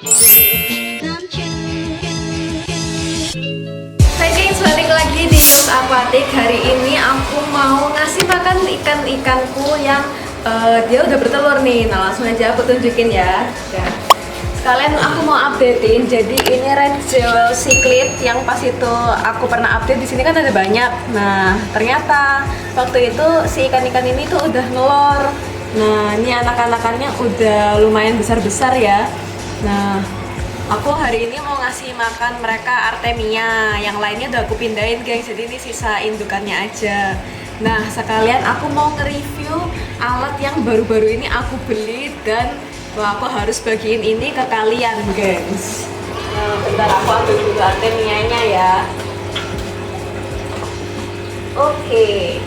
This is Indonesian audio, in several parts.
Hai guys, balik lagi di Terus Aquatic. Hari ini aku mau ngasih makan ikan-ikanku yang dia udah bertelur nih. Nah langsung aja aku tunjukin ya. Sekalian aku mau updatein. Jadi ini red jewel cichlid yang pas itu aku pernah update. Di sini kan ada banyak. Nah ternyata waktu itu si ikan-ikan ini tuh udah nelor. Nah ini anak-anakannya udah lumayan besar-besar ya. Nah aku hari ini mau ngasih makan mereka Artemia. Yang lainnya udah aku pindahin guys, jadi ini sisa indukannya aja. Nah sekalian aku mau nge-review alat yang baru-baru ini aku beli. Dan aku harus bagiin ini ke kalian guys. Nah bentar aku ambil dulu Artemianya ya. Oke.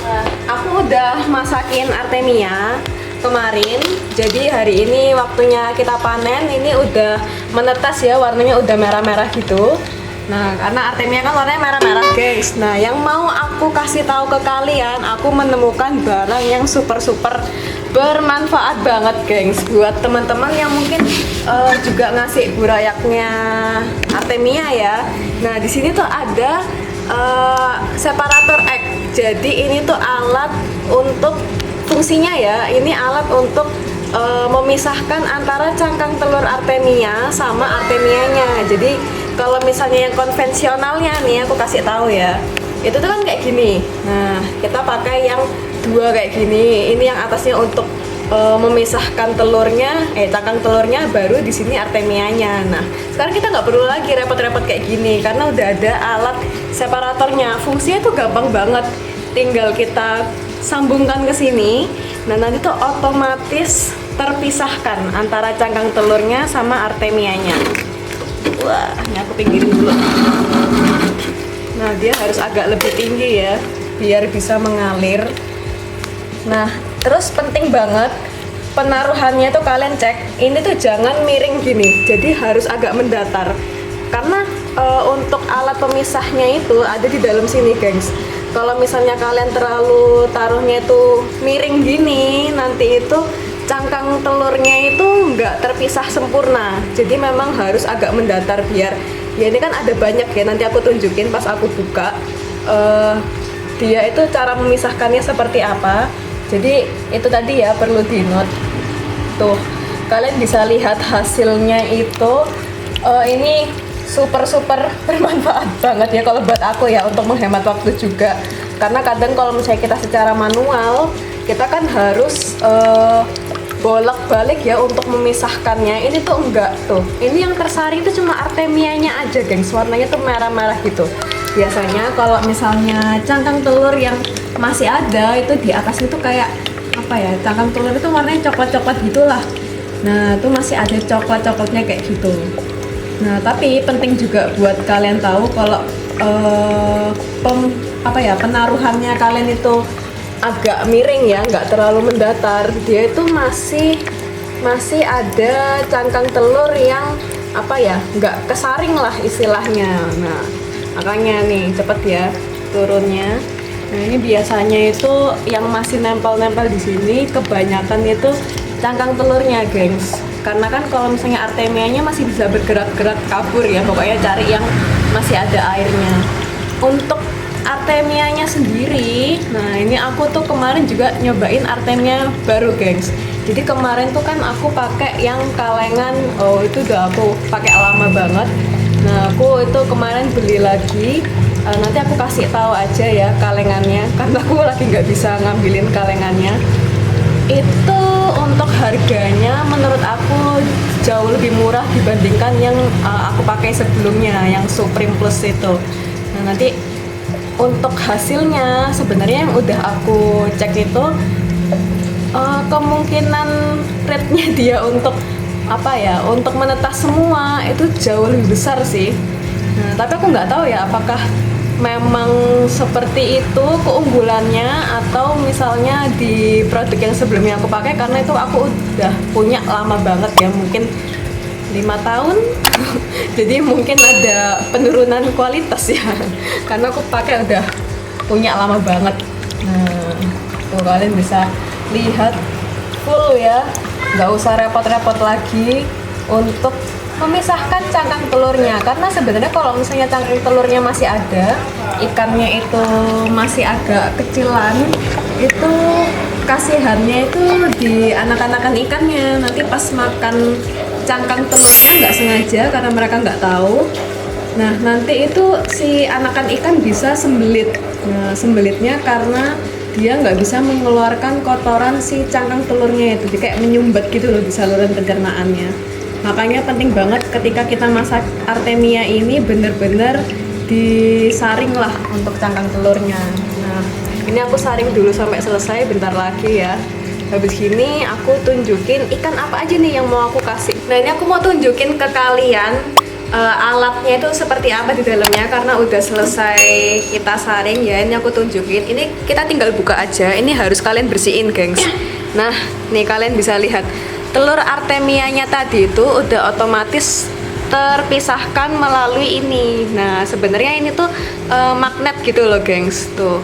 Nah, aku udah masakin Artemia kemarin, jadi hari ini waktunya kita panen. Ini udah menetas ya, warnanya udah merah-merah gitu. Nah karena Artemia kan warnanya merah-merah guys. Nah yang mau aku kasih tahu ke kalian, aku menemukan barang yang super bermanfaat banget guys buat teman-teman yang mungkin juga ngasih burayaknya Artemia ya. Nah di sini tuh ada separator egg. Jadi ini tuh alat untuk fungsinya ya, ini alat untuk memisahkan antara cangkang telur Artemia sama Artemianya. Jadi kalau misalnya yang konvensionalnya nih, aku kasih tahu ya, itu tuh kan kayak gini. Nah kita pakai yang dua kayak gini. Ini yang atasnya untuk memisahkan telurnya, cangkang telurnya, baru di sini Artemianya. Nah sekarang kita nggak perlu lagi repot-repot kayak gini karena udah ada alat separatornya. Fungsinya tuh gampang banget, tinggal kita sambungkan ke sini. Nah nanti tuh otomatis terpisahkan antara cangkang telurnya sama Artemianya. Wah, ini aku pinggirin dulu. Nah dia harus agak lebih tinggi ya, biar bisa mengalir. Nah terus penting banget penaruhannya tuh, kalian cek ini tuh jangan miring gini, jadi harus agak mendatar. Karena untuk alat pemisahnya itu ada di dalam sini guys. Kalau misalnya kalian terlalu taruhnya itu miring gini, nanti itu cangkang telurnya itu nggak terpisah sempurna. Jadi memang harus agak mendatar biar ya, ini kan ada banyak ya, nanti aku tunjukin pas aku buka dia itu cara memisahkannya seperti apa. Jadi itu tadi ya, perlu di note tuh, kalian bisa lihat hasilnya itu. Ini super bermanfaat banget ya kalau buat aku ya, untuk menghemat waktu juga. Karena kadang kalau misalnya kita secara manual, kita kan harus bolak-balik ya untuk memisahkannya. Ini tuh enggak tuh. Ini yang tersari itu cuma Artemianya aja, gengs. Warnanya tuh merah-merah gitu. Biasanya kalau misalnya cangkang telur yang masih ada itu di atasnya tuh kayak apa ya? Cangkang telur itu warnanya coklat-coklat gitulah. Nah, itu masih ada coklat-coklatnya kayak gitu. Nah, tapi penting juga buat kalian tahu kalau penaruhannya kalian itu agak miring ya, nggak terlalu mendatar. Dia itu masih ada cangkang telur yang nggak kesaring lah istilahnya. Nah, makanya nih cepet ya turunnya. Nah, ini biasanya itu yang masih nempel-nempel di sini kebanyakan itu cangkang telurnya, gengs. Karena kan kalau misalnya Artemianya masih bisa bergerak-gerak kabur ya, pokoknya cari yang masih ada airnya. Untuk Artemianya sendiri, nah ini aku tuh kemarin juga nyobain Artemia baru, gengs. Jadi kemarin tuh kan aku pakai yang kalengan, itu udah aku pakai lama banget. Nah aku itu kemarin beli lagi. Nanti aku kasih tahu aja ya kalengannya, karena aku lagi nggak bisa ngambilin kalengannya. Itu untuk harganya menurut aku jauh lebih murah dibandingkan yang aku pakai sebelumnya, yang Supreme Plus itu. Nah nanti untuk hasilnya sebenarnya yang udah aku cek itu kemungkinan rate-nya dia untuk untuk menetas semua itu jauh lebih besar sih. Nah tapi aku nggak tahu ya apakah memang seperti itu keunggulannya, atau misalnya di produk yang sebelumnya aku pakai, karena itu aku udah punya lama banget ya, mungkin 5 tahun jadi mungkin ada penurunan kualitas ya karena aku pakai udah punya lama banget. Nah tuh kalian bisa lihat full ya, nggak usah repot-repot lagi untuk memisahkan cangkang telurnya, karena sebenarnya kalau misalnya cangkang telurnya masih ada, ikannya itu masih agak kecilan, itu kasihannya itu di anak-anakan ikannya. Nanti pas makan cangkang telurnya nggak sengaja karena mereka nggak tahu, nah nanti itu si anakan ikan bisa sembelit. Nah sembelitnya karena dia nggak bisa mengeluarkan kotoran si cangkang telurnya itu, jadi kayak menyumbat gitu loh di saluran pencernaannya. Makanya penting banget ketika kita masak artemia ini bener-bener disaring lah untuk cangkang telurnya. Nah ini aku saring dulu sampai selesai, bentar lagi ya. Habis ini aku tunjukin ikan apa aja nih yang mau aku kasih. Nah ini aku mau tunjukin ke kalian alatnya itu seperti apa di dalamnya, karena udah selesai kita saring ya. Ini aku tunjukin, ini kita tinggal buka aja. Ini harus kalian bersihin gengs. Nah nih kalian bisa lihat telur artemianya tadi itu udah otomatis terpisahkan melalui ini. Nah sebenarnya ini tuh magnet gitu loh gengs, tuh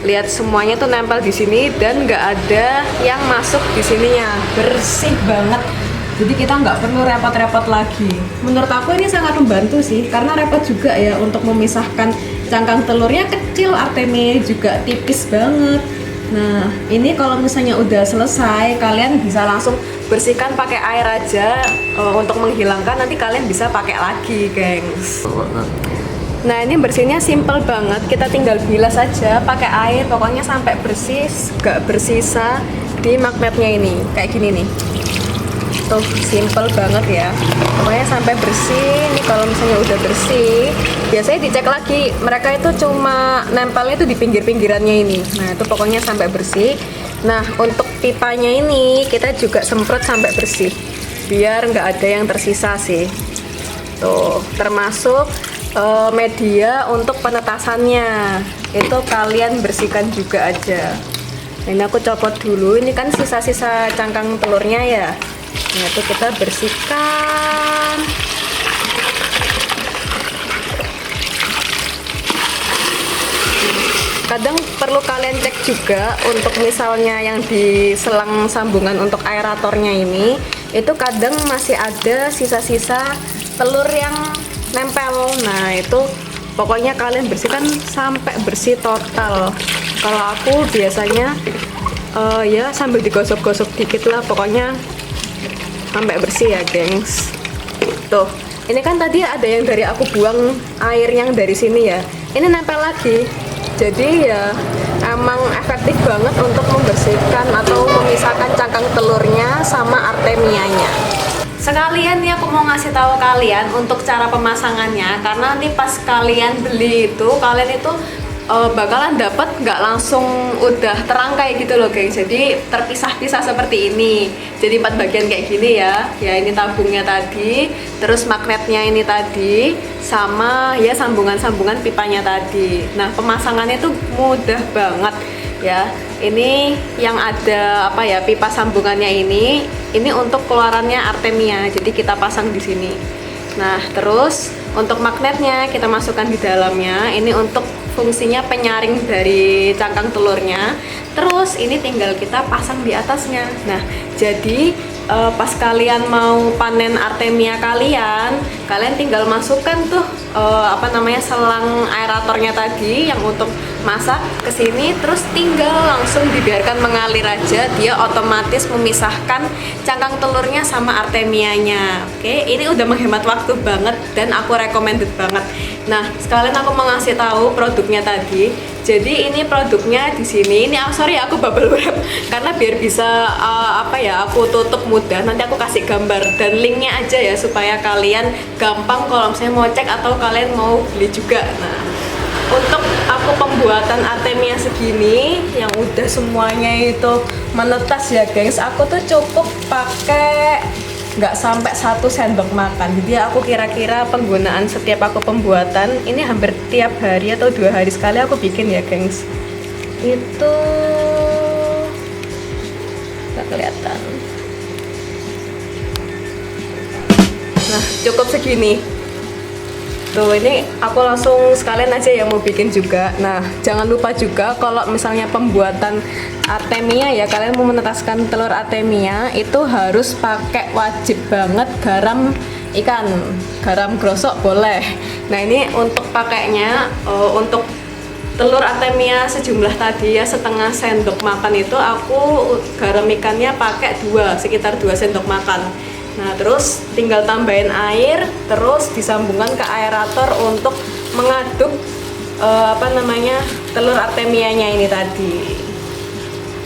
lihat semuanya tuh nempel di sini dan nggak ada yang masuk di sininya, bersih banget. Jadi kita nggak perlu repot-repot lagi. Menurut aku ini sangat membantu sih, karena repot juga ya untuk memisahkan cangkang telurnya kecil, artemia juga tipis banget. Nah ini kalau misalnya udah selesai, kalian bisa langsung bersihkan pakai air aja untuk menghilangkan, nanti kalian bisa pakai lagi gengs. Nah ini bersihnya simple banget, kita tinggal bilas aja pakai air, pokoknya sampai bersih, gak bersisa di magnetnya ini, kayak gini nih. Tuh simple banget ya, pokoknya sampai bersih. Nih kalau misalnya udah bersih, biasanya dicek lagi, mereka itu cuma nempelnya itu di pinggir-pinggirannya ini. Nah itu pokoknya sampai bersih. Nah untuk pipanya ini kita juga semprot sampai bersih, biar nggak ada yang tersisa sih. Tuh termasuk media untuk penetasannya, itu kalian bersihkan juga aja. Nah, ini aku copot dulu, ini kan sisa-sisa cangkang telurnya ya. Nah itu kita bersihkan. Kadang perlu kalian cek juga untuk misalnya yang di selang sambungan untuk aeratornya ini, itu kadang masih ada sisa-sisa telur yang nempel. Nah itu pokoknya kalian bersihkan sampai bersih total. Kalau aku biasanya ya sambil digosok-gosok dikit lah, pokoknya sampai bersih ya gengs. Tuh ini kan tadi ada yang dari aku buang air yang dari sini ya, ini nempel lagi. Jadi ya emang efektif banget untuk membersihkan atau memisahkan cangkang telurnya sama artemianya. Sekalian nih aku mau ngasih tahu kalian untuk cara pemasangannya, karena nanti pas kalian beli itu, kalian itu bakalan dapat nggak langsung udah terangkai gitu loh guys. Jadi terpisah-pisah seperti ini, jadi 4 bagian kayak gini ya. Ya ini tabungnya tadi, terus magnetnya ini tadi, sama ya sambungan-sambungan pipanya tadi. Nah pemasangannya tuh mudah banget ya. Ini yang ada apa ya, pipa sambungannya ini untuk keluarannya artemia, jadi kita pasang di sini. Nah terus untuk magnetnya kita masukkan di dalamnya, ini untuk fungsinya penyaring dari cangkang telurnya. Terus ini tinggal kita pasang di atasnya. Nah jadi pas kalian mau panen artemia kalian tinggal masukkan tuh selang aeratornya tadi yang untuk masak ke sini, terus tinggal langsung dibiarkan mengalir aja, dia otomatis memisahkan cangkang telurnya sama artemianya. Oke, ini udah menghemat waktu banget dan aku recommended banget. Nah, sekalian aku mau ngasih tahu produknya tadi. Jadi ini produknya di sini. Ini sorry aku bubble wrap karena biar bisa aku tutup mudah. Nanti aku kasih gambar dan linknya aja ya supaya kalian gampang kalau misalnya mau cek atau kalian mau beli juga. Nah, untuk aku pembuatan artemia segini yang udah semuanya itu menetas ya guys, aku tuh cukup pakai nggak sampai 1 sendok makan. Jadi aku kira-kira penggunaan setiap aku pembuatan ini hampir tiap hari atau 2 hari sekali aku bikin ya gengs. Itu nggak kelihatan. Nah cukup segini. Tuh, ini aku langsung sekalian aja ya mau bikin juga. Nah, jangan lupa juga kalau misalnya pembuatan artemia ya, kalian mau menetaskan telur artemia itu harus pakai, wajib banget, garam ikan. Garam grosok boleh. Nah, ini untuk pakainya, untuk telur artemia sejumlah tadi ya, setengah sendok makan itu aku garam ikannya pakai sekitar 2 sendok makan. Nah, terus tinggal tambahin air, terus disambungkan ke aerator untuk mengaduk telur artemianya ini tadi.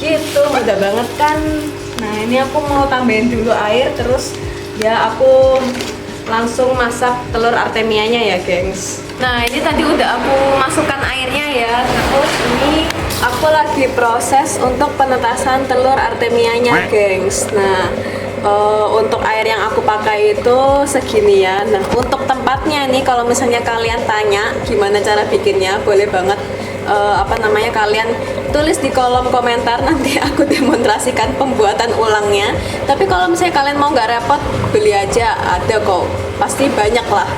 Gitu, mudah banget kan? Nah, ini aku mau tambahin dulu air, terus ya aku langsung masak telur artemianya ya, gengs. Nah, ini tadi udah aku masukkan airnya ya. Terus ini aku lagi proses untuk penetasan telur artemianya, gengs. Nah, untuk air yang aku pakai itu segini ya. Nah, untuk tempatnya nih, kalau misalnya kalian tanya gimana cara bikinnya, boleh banget kalian tulis di kolom komentar, nanti aku demonstrasikan pembuatan ulangnya. Tapi kalau misalnya kalian mau nggak repot, beli aja, ada kok, pasti banyak lah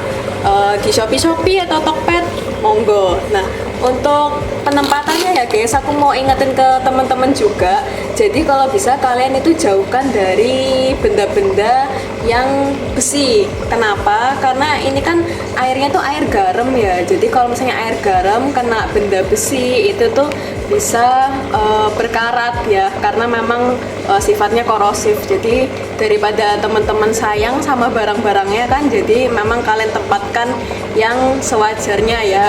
di Shopee atau Tokped, monggo. Nah, untuk penempatannya ya guys, aku mau ingetin ke teman-teman juga. Jadi kalau bisa kalian itu jauhkan dari benda-benda yang besi. Kenapa? Karena ini kan airnya tuh air garam ya. Jadi kalau misalnya air garam kena benda besi itu tuh bisa berkarat ya, karena memang sifatnya korosif. Jadi daripada teman-teman sayang sama barang-barangnya kan, jadi memang kalian tempatkan yang sewajarnya ya,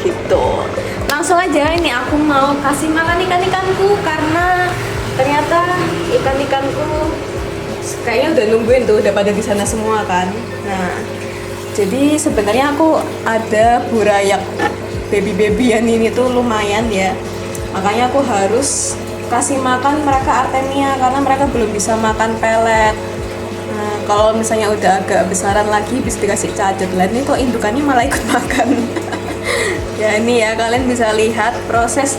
gitu. Langsung aja, ini aku mau kasih makan ikan-ikanku karena ternyata ikan-ikanku kayaknya udah nungguin tuh, udah pada di sana semua kan. Nah, jadi sebenarnya aku ada burayak baby-babyan ini tuh lumayan ya. Makanya aku harus kasih makan mereka artemia karena mereka belum bisa makan pelet. Nah, kalau misalnya udah agak besaran lagi bisa dikasih cacet. Lihat nih kok indukannya malah ikut makan. Ya ini ya, kalian bisa lihat proses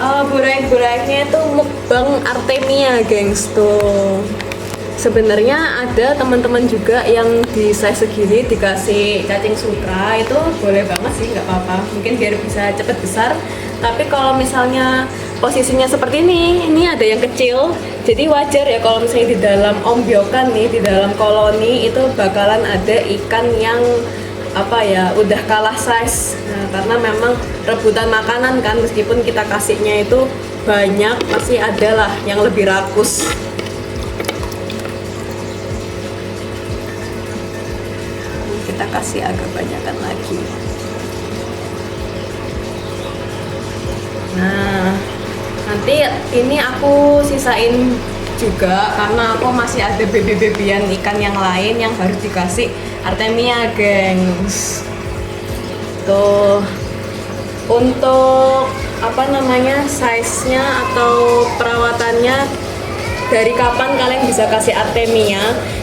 burayak-burayaknya itu mukbang artemia, gengs. Tuh, sebenarnya ada teman-teman juga yang di size segini dikasih cacing sutra, itu boleh banget sih, nggak apa-apa, mungkin biar bisa cepet besar. Tapi kalau misalnya posisinya seperti ini ada yang kecil, jadi wajar ya kalau misalnya di dalam ombyokan nih, di dalam koloni itu bakalan ada ikan yang udah kalah size. Nah, karena memang rebutan makanan kan, meskipun kita kasihnya itu banyak, pasti ada lah yang lebih rakus. Kita kasih agak banyakan lagi. Nah, nanti ini aku sisain juga karena aku masih ada baby-babyan ikan yang lain yang harus dikasih artemia, gengs. Tuh, untuk size-nya atau perawatannya, dari kapan kalian bisa kasih artemia?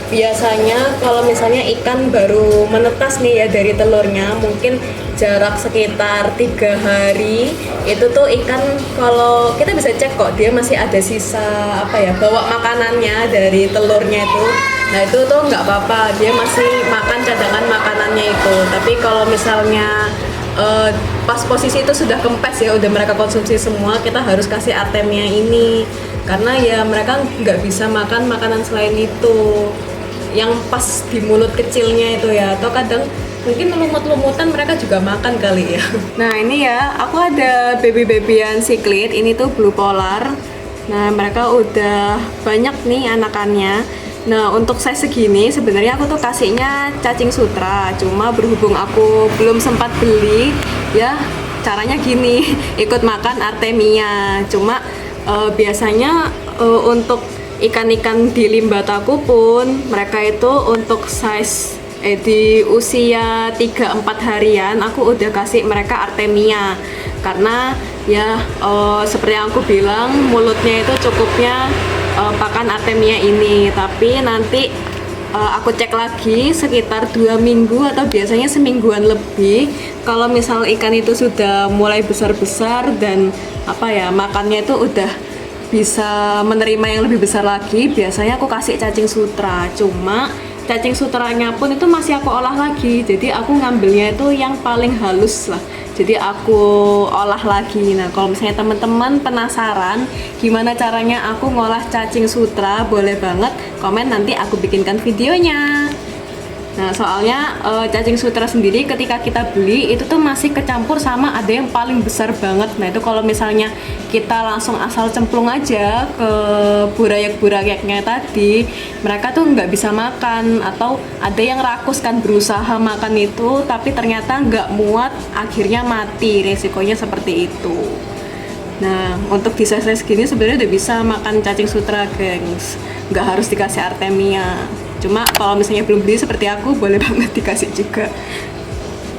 Biasanya kalau misalnya ikan baru menetas nih ya dari telurnya, mungkin jarak sekitar 3 hari, itu tuh ikan, kalau kita bisa cek kok dia masih ada sisa bawa makanannya dari telurnya itu. Nah, itu tuh nggak apa-apa, dia masih makan cadangan makanannya itu. Tapi kalau misalnya pas posisi itu sudah kempes ya, udah mereka konsumsi semua, kita harus kasih artemia ini karena ya mereka nggak bisa makan makanan selain itu yang pas di mulut kecilnya itu ya, atau kadang mungkin lumut-lumutan mereka juga makan kali ya. Nah, ini ya, aku ada baby-babyan cichlid, ini tuh blue polar. Nah, mereka udah banyak nih anakannya. Nah, untuk size segini sebenarnya aku tuh kasihnya cacing sutra, cuma berhubung aku belum sempat beli ya, caranya gini, ikut makan artemia. Cuma biasanya untuk ikan-ikan di limbataku pun mereka itu untuk size di usia 3-4 harian aku udah kasih mereka artemia karena ya seperti yang aku bilang, mulutnya itu cukupnya pakan artemia ini. Tapi nanti aku cek lagi sekitar 2 minggu atau biasanya semingguan lebih, kalau misal ikan itu sudah mulai besar-besar dan makannya itu udah bisa menerima yang lebih besar lagi, biasanya aku kasih cacing sutra. Cuma cacing sutranya pun itu masih aku olah lagi. Jadi aku ngambilnya itu yang paling halus lah. Jadi aku olah lagi. Nah, kalau misalnya teman-teman penasaran gimana caranya aku ngolah cacing sutra, boleh banget komen, nanti aku bikinkan videonya. Nah, soalnya cacing sutra sendiri ketika kita beli itu tuh masih kecampur sama ada yang paling besar banget. Nah, itu kalau misalnya kita langsung asal cemplung aja ke burayak-burayaknya tadi, mereka tuh nggak bisa makan, atau ada yang rakus kan berusaha makan itu tapi ternyata nggak muat, akhirnya mati. Resikonya seperti itu. Nah, untuk di size gini sebenarnya udah bisa makan cacing sutra, gengs. Nggak harus dikasih artemia. Cuma kalau misalnya belum beli seperti aku, boleh banget dikasih juga.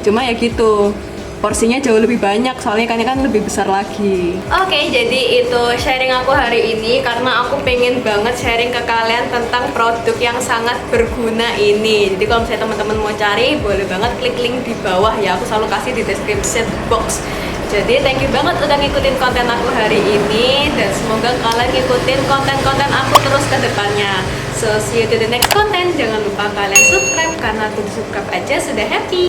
Cuma ya gitu, porsinya jauh lebih banyak, soalnya ikannya kan lebih besar lagi. Oke, jadi itu sharing aku hari ini, karena aku pengen banget sharing ke kalian tentang produk yang sangat berguna ini. Jadi kalau misalnya teman-teman mau cari, boleh banget klik link di bawah ya, aku selalu kasih di description box. Jadi thank you banget udah ngikutin konten aku hari ini, dan semoga kalian ngikutin konten-konten aku terus ke depannya. So see you to the next content. Jangan lupa kalian subscribe, karena aku subscribe aja sudah happy.